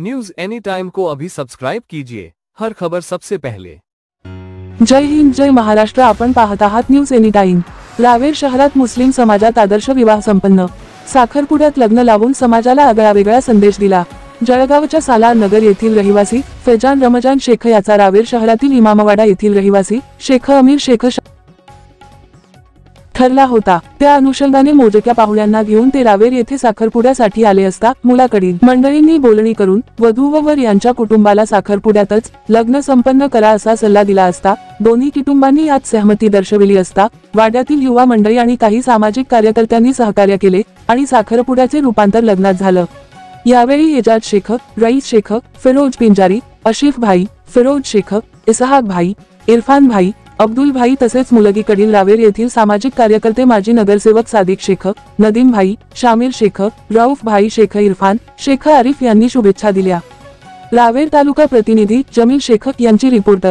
News any time को अभी subscribe कीजिए, हर खबर सबसे पहले। जय हिंद, जय महाराष्ट्र। आपण पाहत आहात न्यूज एनी टाइम। रावेर शहरात मुस्लिम समाजात आदर्श विवाह संपन्न। साखरपुड्यात लग्न लावून समाजाला आगळावेगळा संदेश दिला। जळगावच्या सालार नगर येथील रहिवासी फैजान रमजान शेख याचा रावेर शहरातील इमामवाडा येथील रहिवासी शेख अमीर शेख ठरला होता। त्या अनुषंगाने मोजक्या पाहुण्यांना घेऊन ते रावेर येथे साखरपुड्यासाठी आले असता मुलाकडील मंडळींनी बोलणी करून वधू व वर यांच्या कुटुंबाला साखरपुड्यातच लग्न संपन्न करा असा सल्ला दिला असता दोन्ही कुटुंबांनी यात सहमती दर्शविली असता वाड्यातील युवा मंडळी आणि काही सामाजिक कार्यकर्त्यांनी सहकार्य केले आणि साखरपुड्याचे रूपांतर लग्नात झालं। यावेळी एजाज शेख, रईस शेख, फिरोज पिंजारी, अशिफ भाई, फिरोज शेख, इसहाक भाई, इरफान भाई, अब्दुल भाई तसेच मुलगीकडील रावेर येथील सामाजिक कार्यकर्ते माजी नगरसेवक सादिक शेख, नदीम भाई, शामिर शेख, रऊफ भाई शेख, इरफान शेख, आरिफ यांनी शुभेच्छा दिल्या। रावेर तालुका प्रतिनिधी जमील शेख यांची रिपोर्ट।